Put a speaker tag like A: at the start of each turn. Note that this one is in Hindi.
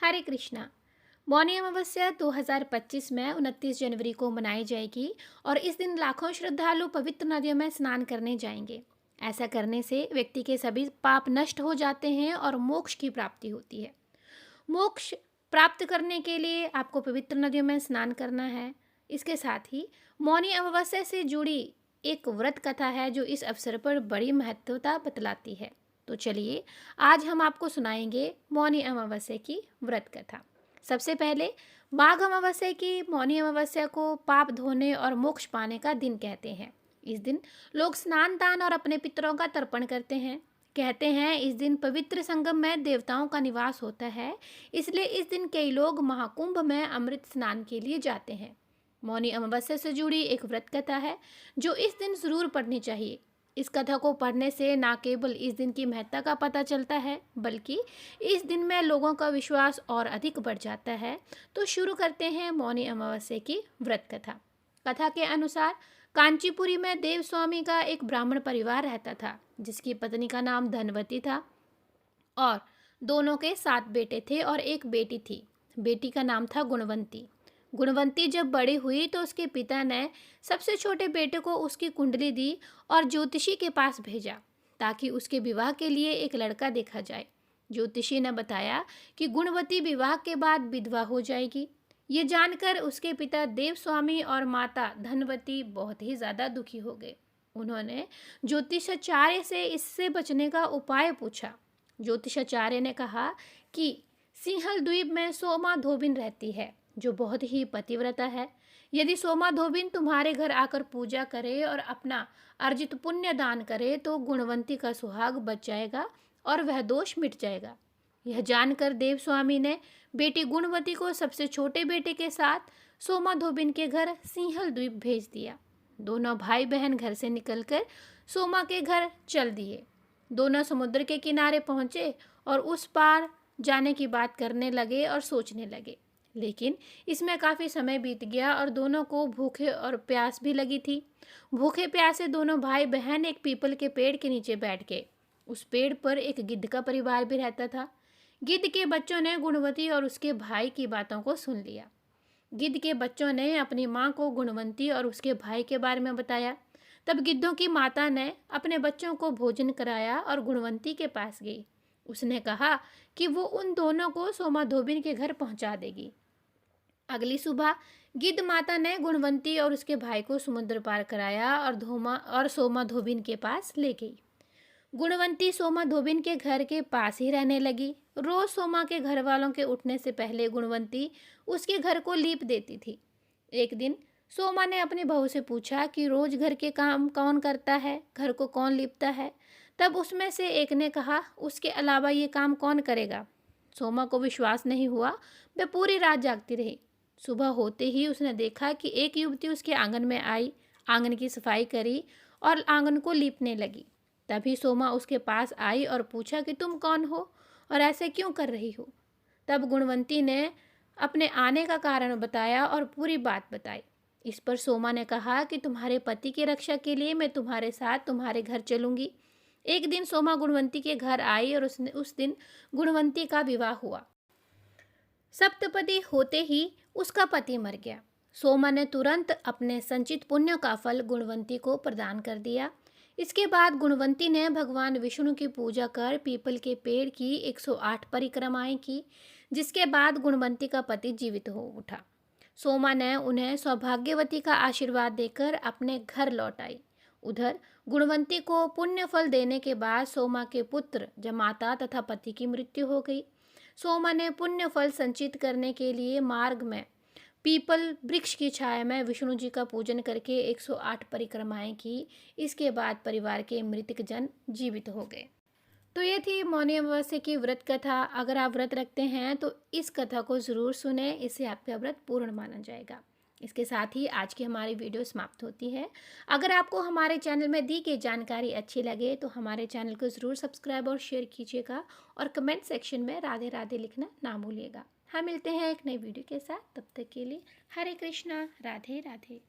A: हरे कृष्णा। मौनी अमावस्या 2025 में 29 जनवरी को मनाई जाएगी और इस दिन लाखों श्रद्धालु पवित्र नदियों में स्नान करने जाएंगे। ऐसा करने से व्यक्ति के सभी पाप नष्ट हो जाते हैं और मोक्ष की प्राप्ति होती है। मोक्ष प्राप्त करने के लिए आपको पवित्र नदियों में स्नान करना है। इसके साथ ही मौनी अमावस्या से जुड़ी एक व्रत कथा है जो इस अवसर पर बड़ी महत्वता बतलाती है। तो चलिए आज हम आपको सुनाएंगे मौनी अमावस्या की व्रत कथा। सबसे पहले माघ अमावस्या की मौनी अमावस्या को पाप धोने और मोक्ष पाने का दिन कहते हैं। इस दिन लोग स्नान दान और अपने पितरों का तर्पण करते हैं। कहते हैं इस दिन पवित्र संगम में देवताओं का निवास होता है, इसलिए इस दिन कई लोग महाकुंभ में अमृत स्नान के लिए जाते हैं। मौनी अमावस्या से जुड़ी एक व्रत कथा है जो इस दिन जरूर पढ़नी चाहिए। इस कथा को पढ़ने से न केवल इस दिन की महत्ता का पता चलता है, बल्कि इस दिन में लोगों का विश्वास और अधिक बढ़ जाता है। तो शुरू करते हैं मौनी अमावस्या की व्रत कथा। कथा के अनुसार कांचीपुरी में देव स्वामी का एक ब्राह्मण परिवार रहता था, जिसकी पत्नी का नाम धनवती था और दोनों के 7 बेटे थे और एक बेटी थी। बेटी का नाम था गुणवंती। गुणवंती जब बड़ी हुई तो उसके पिता ने सबसे छोटे बेटे को उसकी कुंडली दी और ज्योतिषी के पास भेजा ताकि उसके विवाह के लिए एक लड़का देखा जाए। ज्योतिषी ने बताया कि गुणवती विवाह के बाद विधवा हो जाएगी। ये जानकर उसके पिता देवस्वामी और माता धनवती बहुत ही ज़्यादा दुखी हो गए। उन्होंने ज्योतिषाचार्य से इससे बचने का उपाय पूछा। ज्योतिषाचार्य ने कहा कि सिंहल द्वीप में सोमा धोबिन रहती है जो बहुत ही पतिव्रता है। यदि सोमा धोबिन तुम्हारे घर आकर पूजा करे और अपना अर्जित पुण्य दान करे तो गुणवंती का सुहाग बच जाएगा और वह दोष मिट जाएगा। यह जानकर देवस्वामी ने बेटी गुणवती को सबसे छोटे बेटे के साथ सोमा धोबिन के घर सिंहल द्वीप भेज दिया। दोनों भाई बहन घर से निकलकर सोमा के घर चल दिए। दोनों समुद्र के किनारे पहुंचे और उस पार जाने की बात करने लगे और सोचने लगे। लेकिन इसमें काफ़ी समय बीत गया और दोनों को भूखे और प्यास भी लगी थी। भूखे प्यासे दोनों भाई बहन एक पीपल के पेड़ के नीचे बैठ गए। उस पेड़ पर एक गिद्ध का परिवार भी रहता था। गिद्ध के बच्चों ने गुणवती और उसके भाई की बातों को सुन लिया। गिद्ध के बच्चों ने अपनी माँ को गुणवंती और उसके भाई के बारे में बताया। तब गिद्धों की माता ने अपने बच्चों को भोजन कराया और गुणवंती के पास गई। उसने कहा कि वो उन दोनों को सोमा धोबिन के घर पहुंचा देगी। अगली सुबह गिद्ध माता ने गुणवंती और उसके भाई को समुद्र पार कराया और सोमा धोबिन के पास ले गई। गुणवंती सोमा धोबिन के घर के पास ही रहने लगी। रोज सोमा के घर वालों के उठने से पहले गुणवंती उसके घर को लीप देती थी। एक दिन सोमा ने अपनी बहू से पूछा कि रोज घर के काम कौन करता है, घर को कौन लीपता है। तब उसमें से एक ने कहा, उसके अलावा ये काम कौन करेगा। सोमा को विश्वास नहीं हुआ। वह पूरी रात जागती रही। सुबह होते ही उसने देखा कि एक युवती उसके आंगन में आई, आंगन की सफाई करी और आंगन को लीपने लगी। तभी सोमा उसके पास आई और पूछा कि तुम कौन हो और ऐसे क्यों कर रही हो। तब गुणवंती ने अपने आने का कारण बताया और पूरी बात बताई। इस पर सोमा ने कहा कि तुम्हारे पति की रक्षा के लिए मैं तुम्हारे साथ तुम्हारे घर चलूंगी। एक दिन सोमा गुणवंती के घर आई और उस दिन गुणवंती का विवाह हुआ। सप्तपदी होते ही उसका पति मर गया। सोमा ने तुरंत अपने संचित पुण्य का फल गुणवंती को प्रदान कर दिया। इसके बाद गुणवंती ने भगवान विष्णु की पूजा कर पीपल के पेड़ की 108 परिक्रमाएं की, जिसके बाद गुणवंती का पति जीवित हो उठा। सोमा ने उन्हें सौभाग्यवती का आशीर्वाद देकर अपने घर लौट आई। उधर गुणवंती को पुण्य फल देने के बाद सोमा के पुत्र जमाता तथा पति की मृत्यु हो गई। सोमा ने पुण्य फल संचित करने के लिए मार्ग में पीपल वृक्ष की छाया में विष्णु जी का पूजन करके 108 परिक्रमाएं की। इसके बाद परिवार के मृतक जन जीवित हो गए। तो ये थी मौनी अमावस्या की व्रत कथा। अगर आप व्रत रखते हैं तो इस कथा को ज़रूर सुने, इससे आपका व्रत पूर्ण माना जाएगा। इसके साथ ही आज की हमारी वीडियो समाप्त होती है। अगर आपको हमारे चैनल में दी गई जानकारी अच्छी लगे तो हमारे चैनल को ज़रूर सब्सक्राइब और शेयर कीजिएगा और कमेंट सेक्शन में राधे राधे लिखना ना भूलिएगा। हम मिलते हैं एक नई वीडियो के साथ। तब तक के लिए हरे कृष्णा, राधे राधे।